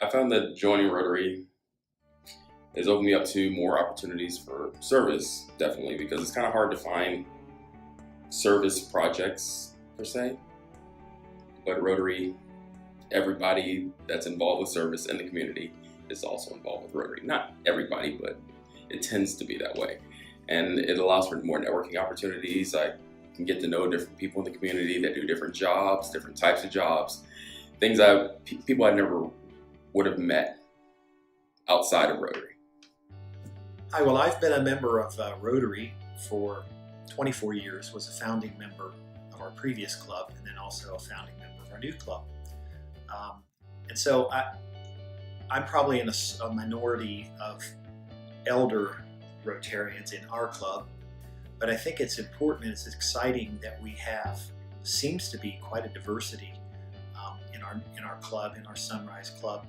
I found that joining Rotary has opened me up to more opportunities for service, definitely, because it's kind of hard to find service projects per se. But Rotary, everybody that's involved with service in the community is also involved with Rotary. Not everybody, but it tends to be that way. And it allows for more networking opportunities. I can get to know different people in the community that do different jobs, different types of jobs, things people I never would have met outside of Rotary. Hi, well, I've been a member of Rotary for 24 years, was a founding member of our previous club, and then also a founding member of our new club. And so I'm probably in a minority of elder Rotarians in our club, but I think it's important and it's exciting that we have, seems to be quite a diversity in our club, in our Sunrise Club,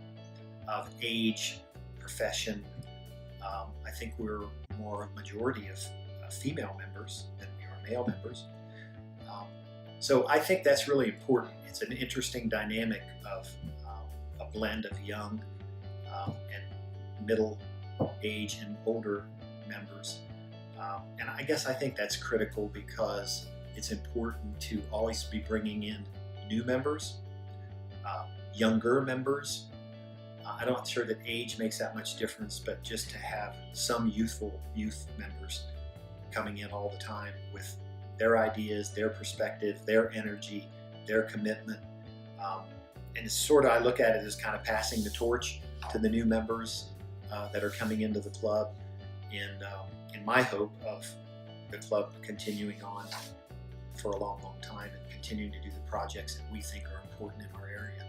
of age, profession. I think we're more a majority of female members than we are male members. So I think that's really important. It's an interesting dynamic of a blend of young and middle age and older members. And I think that's critical because it's important to always be bringing in new members, younger members. I'm not sure that age makes that much difference, but just to have some youth members coming in all the time with their ideas, their perspective, their energy, their commitment. And it's sort of, I look at it as kind of passing the torch to the new members that are coming into the club, in my hope of the club continuing on for a long, long time and continuing to do the projects that we think are important in our area.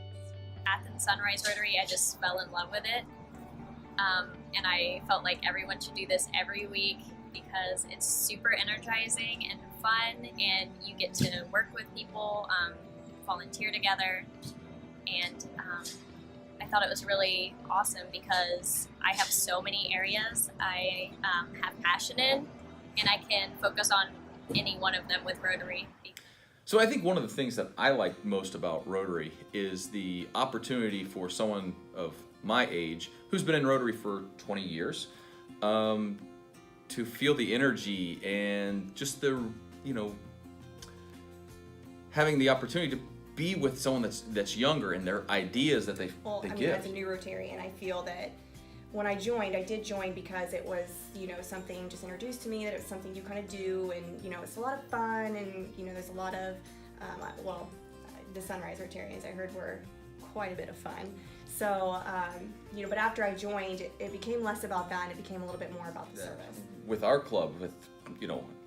Athens Sunrise Rotary, I just fell in love with it. And I felt like everyone should do this every week because it's super energizing and fun, and you get to work with people, volunteer together. And I thought it was really awesome because I have so many areas I have passion in, and I can focus on any one of them with Rotary. So I think one of the things that I like most about Rotary is the opportunity for someone of my age who's been in Rotary for 20 years to feel the energy and just the, having the opportunity to be with someone that's younger and their ideas that they give. As a new Rotarian, I feel that when I did join because it was, something just introduced to me, that it was something you kind of do, and, it's a lot of fun, and, there's a lot of, the Sunrise Rotarians I heard were quite a bit of fun. So, but after I joined, it became less about that, and it became a little bit more about the service. With our club,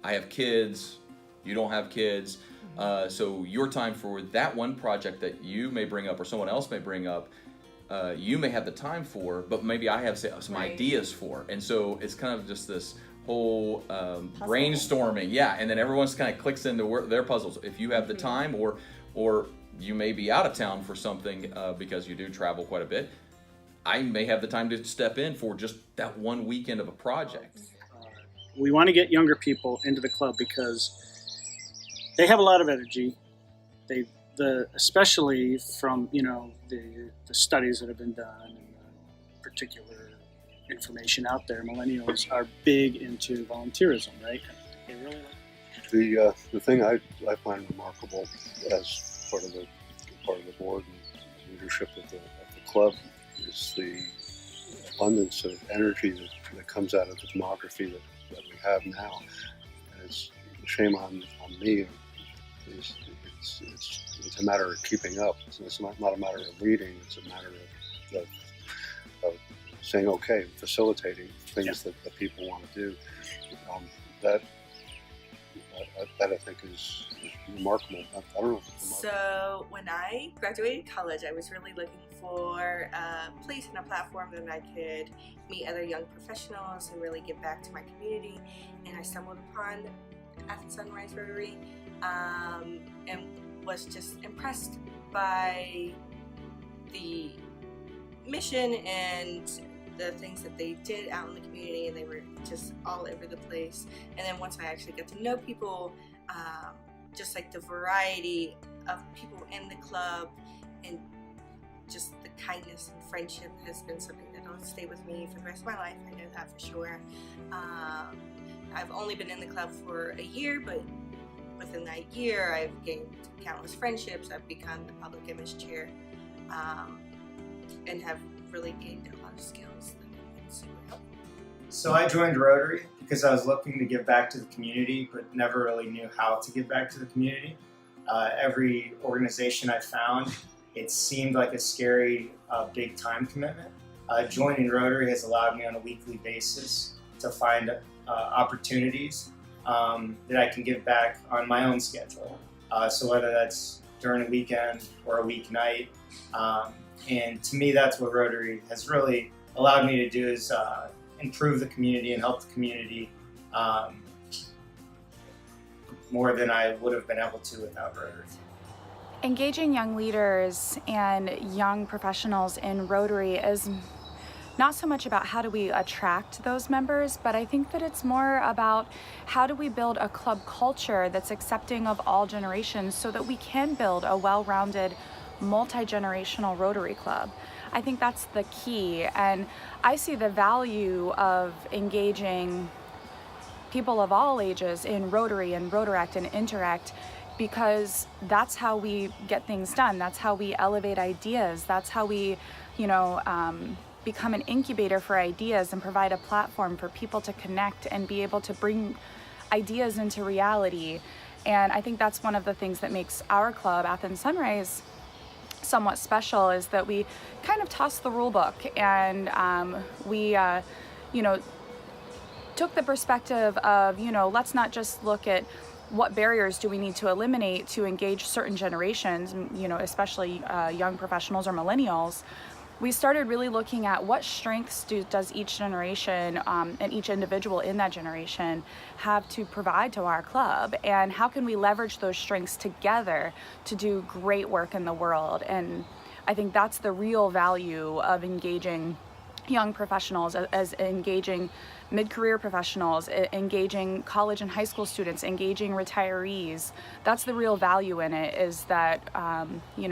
I have kids, you don't have kids, so your time for that one project that you may bring up or someone else may bring up, you may have the time for, but maybe I have some ideas for. And so it's kind of just this whole brainstorming. Yeah, and then everyone's kind of clicks into their puzzles. If you have the time, or you may be out of town for something because you do travel quite a bit, I may have the time to step in for just that one weekend of a project. We want to get younger people into the club because they have a lot of energy. Especially from the studies that have been done and the particular information out there, millennials are big into volunteerism, right? They really like the thing I find remarkable as part of the board and leadership of the club is the abundance of energy that comes out of the demography that we have now. And it's a shame on me. It's a matter of keeping up. It's not a matter of leading. It's a matter of saying okay, facilitating things that people want to do. That I think is remarkable. I don't know if it's remarkable. So when I graduated college, I was really looking for a place and a platform that I could meet other young professionals and really give back to my community. And I stumbled upon Athens Sunrise Rotary. And was just impressed by the mission and the things that they did out in the community, and they were just all over the place. And then once I actually got to know people, just like the variety of people in the club, and just the kindness and friendship has been something that'll stay with me for the rest of my life. I know that for sure. I've only been in the club for a year, but within that year, I've gained countless friendships. I've become the public image chair, and have really gained a lot of skills that have been super helpful. So I joined Rotary because I was looking to give back to the community, but never really knew how to give back to the community. Every organization I found, it seemed like a scary, big time commitment. Joining Rotary has allowed me on a weekly basis to find opportunities that I can give back on my own schedule. So whether that's during a weekend or a weeknight, and to me that's what Rotary has really allowed me to do, is improve the community and help the community more than I would have been able to without Rotary. Engaging young leaders and young professionals in Rotary is not so much about how do we attract those members, but I think that it's more about how do we build a club culture that's accepting of all generations so that we can build a well-rounded, multi-generational Rotary club. I think that's the key, and I see the value of engaging people of all ages in Rotary and Rotaract and Interact, because that's how we get things done. That's how we elevate ideas. That's how we, become an incubator for ideas and provide a platform for people to connect and be able to bring ideas into reality. And I think that's one of the things that makes our club, Athens Sunrise, somewhat special, is that we kind of tossed the rule book, and we took the perspective of, let's not just look at what barriers do we need to eliminate to engage certain generations, especially young professionals or millennials. We started really looking at what strengths does each generation and each individual in that generation have to provide to our club, and how can we leverage those strengths together to do great work in the world. And I think that's the real value of engaging young professionals, as engaging mid-career professionals, engaging college and high school students, engaging retirees. That's the real value in it, is that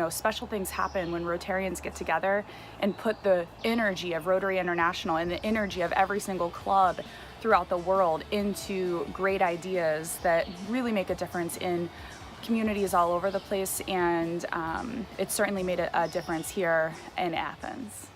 special things happen when Rotarians get together and put the energy of Rotary International and the energy of every single club throughout the world into great ideas that really make a difference in communities all over the place. And it certainly made a difference here in Athens.